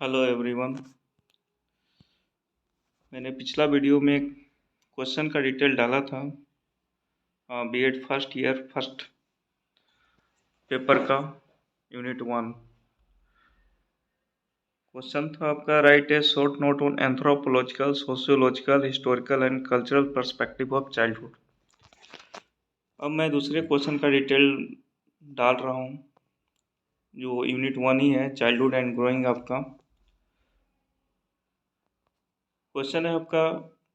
Hello everyone. मैंने पिछला video में एक क्वेश्चन का डिटेल डाला था BEd first year first paper का यूनिट 1। क्वेश्चन था आपका, write a short note on anthropological, sociological, historical and cultural perspective of childhood. अब मैं दूसरे क्वेश्चन का डिटेल डाल रहा हूँ जो यूनिट 1 ही है, चाइल्डहुड एंड ग्रोइंग अप का। क्वेश्चन है आपका,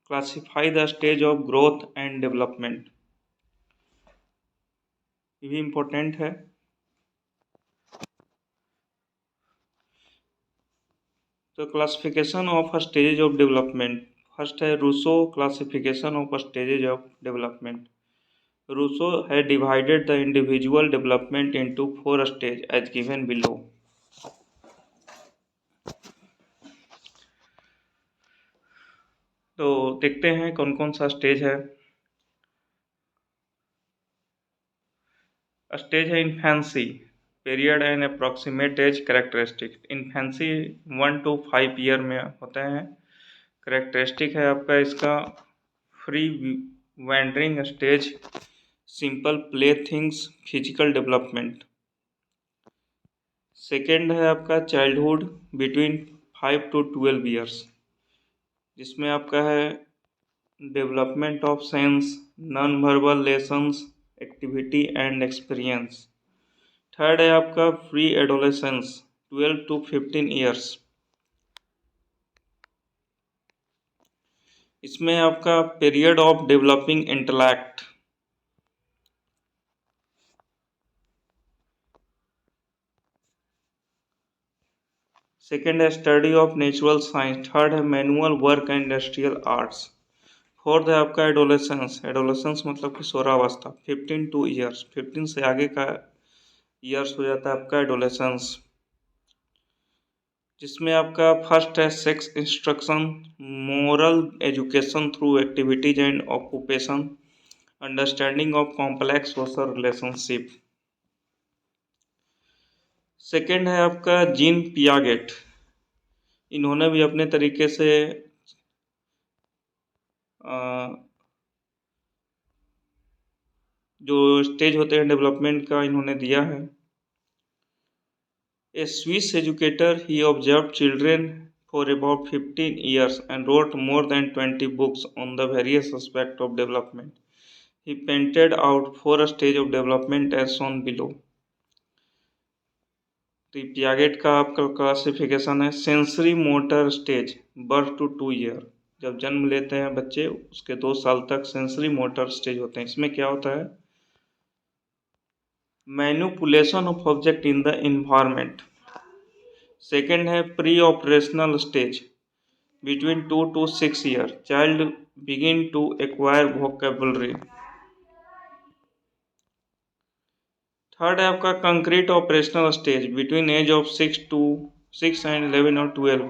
classify the stage of growth and development. ये भी इम्पोर्टेंट है। तो classification of stages of development, first है Rousseau classification of stages of development. Rousseau है divided the individual development into 4 stage as given below. तो देखते हैं कौन कौन सा स्टेज है। स्टेज है infancy, period and approximate age characteristic. Infancy 1 to 5 year में होते हैं। कैरेक्टरिस्टिक है आपका इसका free wandering stage, simple play things, physical development. Second है आपका चाइल्डहुड बिटवीन 5 to 12 ईयर्स, जिसमें आपका है development of sense, non verbal lessons, activity and experience. Third है आपका प्री एडोलेसेंस 12 to 15 ईयर्स, इसमें आपका period of developing intellect. Second है study of natural science. Third है manual work and industrial arts. Fourth है आपका एडोलेसेंस, एडोलेसेंस मतलब किशोरावस्था 15 to ईयर्स, 15 से आगे का ईयर्स हो जाता है आपका एडोलेसेंस, जिसमें आपका फर्स्ट है sex instruction, moral education through activities and occupation, understanding of complex social relationship. Second है आपका जीन पियागेट। इन्होंने भी अपने तरीके से जो स्टेज होते हैं डेवलपमेंट का इन्होंने दिया है। A Swiss educator, he observed children for about 15 years and wrote more than 20 books on the various aspects of development. He painted out 4 stages of development as shown below. तो Piaget का आपका classification है sensory motor stage, birth to 2 year. जब जन्म लेते हैं बच्चे उसके 2 साल तक सेंसरी मोटर स्टेज होते हैं। इसमें क्या होता है, manipulation of object in the environment. Second है pre operational stage between 2 to 6 years, child begin to acquire vocabulary. Third है आपका concrete operational stage between age of 6 and 11 or 12,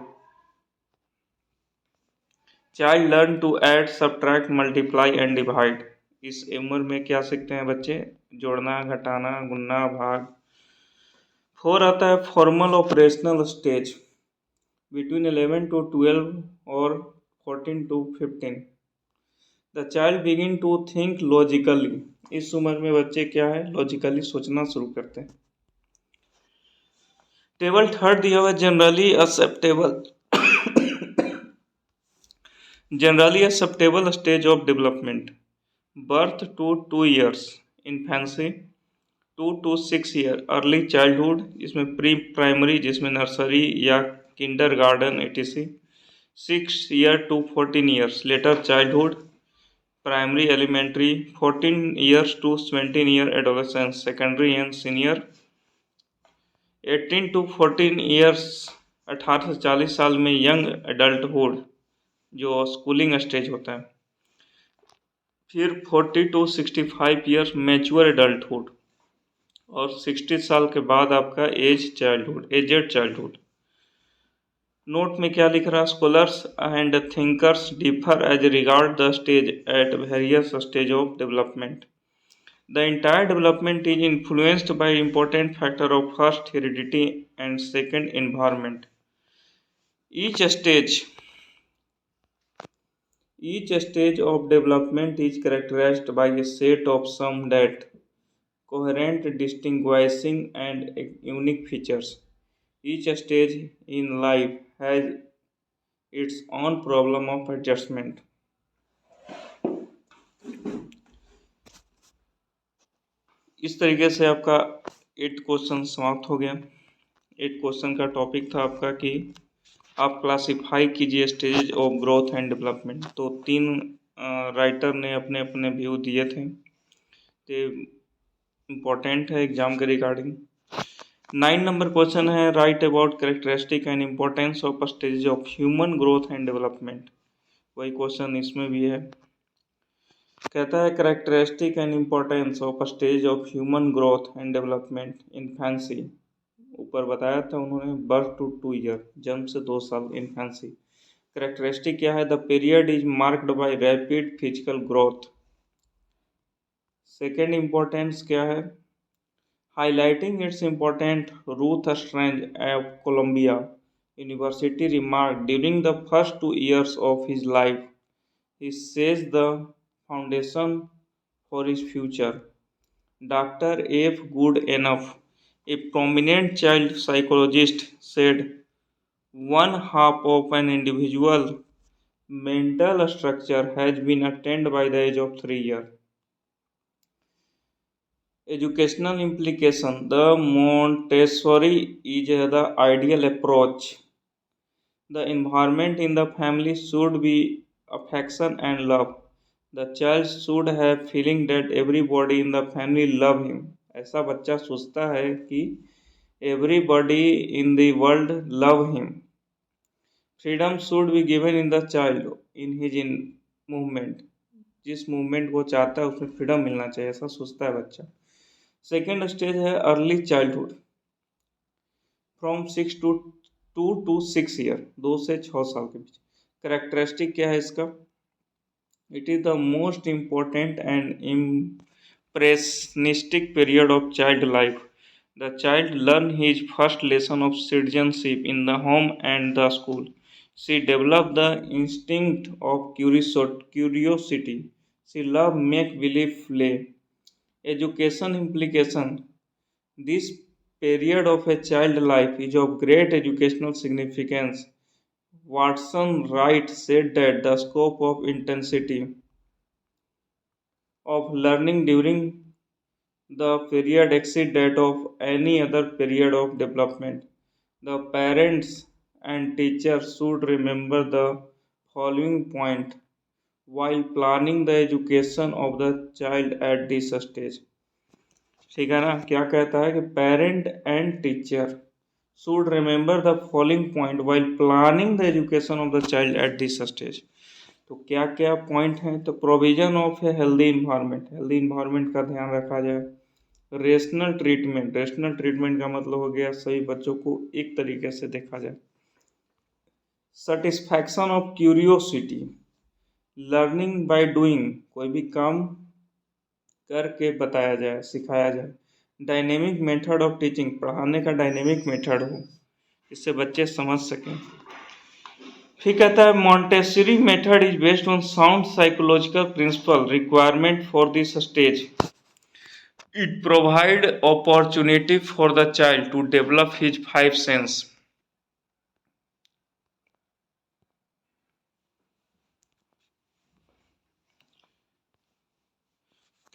child learn to add, subtract, multiply and divide. इस उम्र में क्या सीखते हैं बच्चे, जोड़ना, घटाना, गुणना, भाग। फोर आता है formal operational stage between 11 to 12 or 14 to 15, the child begin to think logically. इस उम्र में बच्चे क्या है, लॉजिकली सोचना शुरू करते हैं। टेबल थर्ड दिया हुआ generally acceptable stage of development, birth to 2 years, infancy 2 to 6 year, early childhood इसमें प्री प्राइमरी जिसमें नर्सरी या kindergarten etc, 6 year to 14 years, later childhood, primary elementary, 14 years to 17 year adolescence, secondary and senior, 18 to 14 years 18 से 40 साल में young adulthood जो schooling stage होता है। फिर 40 to 65 years मैच्योर एडल्टहुड, और 60 साल के बाद आपका एजेड चाइल्डहुड। नोट में क्या लिख रहा है, scholars and thinkers differ as regard the stage at various stage of development. The entire development is influenced by important factor of first heredity and second environment. Each stage each stage of development is characterized by a set of some that coherent, distinguishing, and unique features. Each stage in life has its own problem of adjustment. इस तरीके से आपका 8 question समाप्त हो गया। 8 question का topic था आपका कि आप क्लासिफाई कीजिए stage of growth and development. तो 3 राइटर ने अपने अपने व्यू दिए थे, तो इम्पोर्टेंट है एग्जाम के रिगार्डिंग। 9 नंबर क्वेश्चन है, right about characteristic and importance of stage of human growth and development. वही क्वेश्चन इसमें भी है। कहता है characteristic and importance of stage of human growth and development infancy. ऊपर बताया था उन्होंने, बर्थ टू 2 ईयर, जन्म से 2 साल, इन्फेंसी। कैरेक्टरिस्टिक क्या है? The period is marked by rapid physical growth. Second importance क्या है? Highlighting its important, Ruth Strange of Columbia University remark during the first 2 years of his life he says the foundation for his future. Dr. F. Goodenough, a prominent child psychologist, said one half of an individual mental structure has been attained by the age of 3 years. Educational implication: the Montessori is the ideal approach. The environment in the family should be affection and love. The child should have feeling that everybody in the family love him. ऐसा बच्चा सोचता है कि everybody in the world love him. Freedom should be given in the child in his in movement. जिस movement वो चाहता है उसमें फ्रीडम मिलना चाहिए, ऐसा सोचता है बच्चा। सेकेंड स्टेज है early childhood, from 2 to 6 year, 2 से 6 साल के बीच। करेक्टरिस्टिक क्या है इसका? It is the most important and impressionistic period of child life. The child learns his first lesson of citizenship in the home and the school. She develops the instinct of curiosity. She loves make-believe play. Education implication: this period of a child life is of great educational significance. Watson Wright said that the scope of intensity of learning during the period exceed that of any other period of development. The parents and teachers should remember the following point while planning the education of the child at this stage. ठीक है ना? क्या कहता है कि parent and teacher should remember the following point while planning the education of the child at this stage. तो क्या क्या पॉइंट हैं? तो provision of a healthy environment, healthy environment का ध्यान रखा जाए। रेशनल ट्रीटमेंट, रेशनल ट्रीटमेंट का मतलब हो गया सभी बच्चों को एक तरीके से देखा जाए। Satisfaction of curiosity, learning by doing, कोई भी काम करके बताया जाए, सिखाया जाए। डायनेमिक मेथड ऑफ टीचिंग, पढ़ाने का डायनेमिक मेथड हो, इससे बच्चे समझ सकें। फिर कहता है Montessori method is based on sound psychological principle requirement for this stage. It provide opportunity for the child to develop his 5 sense.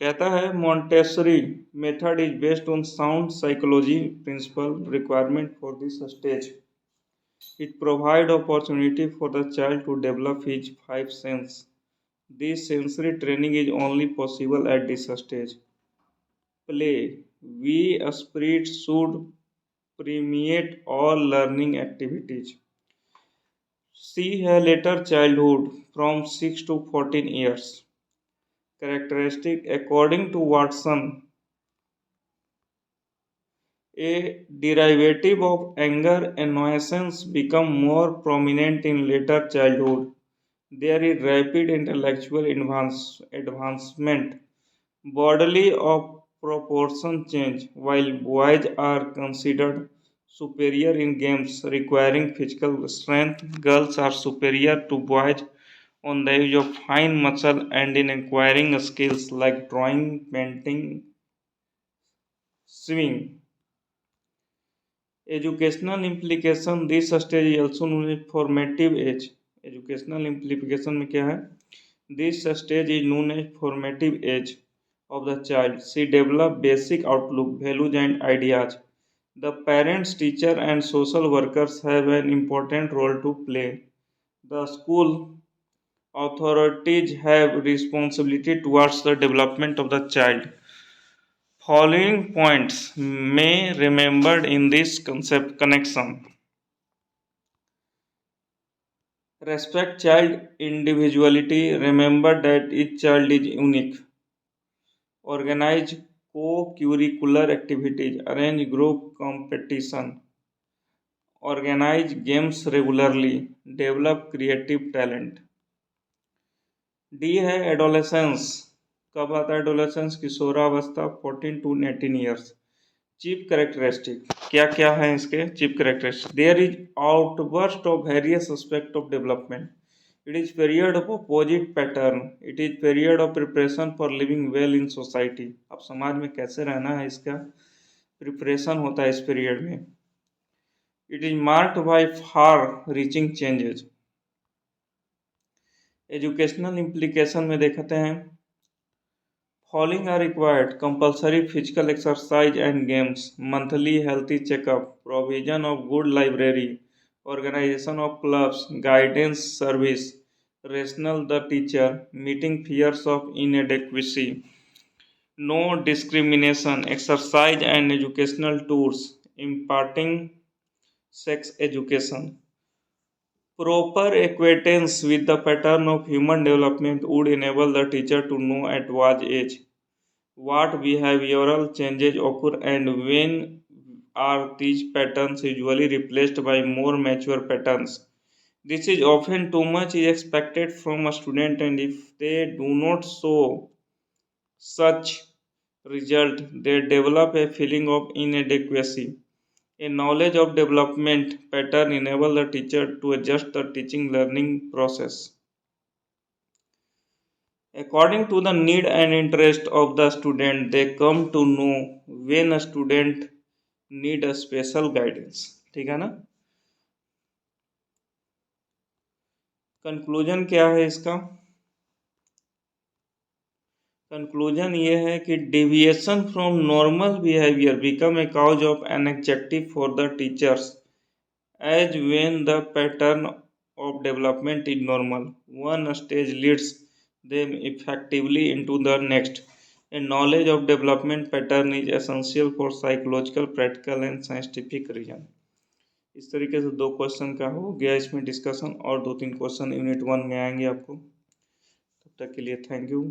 कहता है Montessori method is based on sound psychology principle requirement for this stage. It provides opportunity for the child to develop his 5 senses. This sensory training is only possible at this stage. Play. We spirit should permeate all learning activities. See a later childhood from 6 to 14 years. Characteristic according to Watson. A derivative of anger annoyance become more prominent in later childhood. There is rapid intellectual advancement. Bodily of proportion change, while boys are considered superior in games requiring physical strength. Girls are superior to boys on the use of fine muscle and in acquiring skills like drawing, painting, swimming. Educational implication, this stage is also known as formative age. Educational implication में क्या है? This stage is known as formative age of the child. She develop basic outlook, values and ideas. The parents, teacher and social workers have an important role to play. The school authorities have responsibility towards the development of the child. Following points may remembered in this concept connection. Respect child individuality. Remember that each child is unique. Organize co-curricular activities. Arrange group competition. Organize games regularly. Develop creative talent. D है adolescence. कब आता है adolescence? किशोरावस्था 14 to 18 years. Chief characteristic क्या क्या है इसके chief characteristic? There is outburst of various aspect of development. It is period of opposite pattern. It is period of preparation for living well in society. अब समाज में कैसे रहना है इसका प्रिपरेशन होता है इस पीरियड में. It is marked by far reaching changes. Educational implication में देखते हैं. Following are required: compulsory physical exercise and games, monthly healthy checkup, provision of good library, organisation of clubs, guidance service, rational the teacher, meeting fears of inadequacy, no discrimination, exercise and educational tours, imparting sex education. Proper acquaintance with the pattern of human development would enable the teacher to know at what age what behavioral changes occur and when are these patterns usually replaced by more mature patterns. This is often too much is expected from a student, and if they do not show such result, they develop a feeling of inadequacy. A knowledge of development pattern enable the teacher to adjust the teaching learning process according to the need and interest of the student. They come to know when a student need a special guidance. ठीक है ना. Conclusion क्या है इसका? Conclusion ये है कि deviation from normal behavior become a cause of anxiety for the teachers as when the pattern of development is normal. One stage leads them effectively into the next. A knowledge of development pattern is essential for psychological, practical and scientific reason. इस तरीके से 2 question का हो गया इसमें discussion, और 2-3 question unit 1 में आएंगे आपको. तब तक के लिए थैंक यू.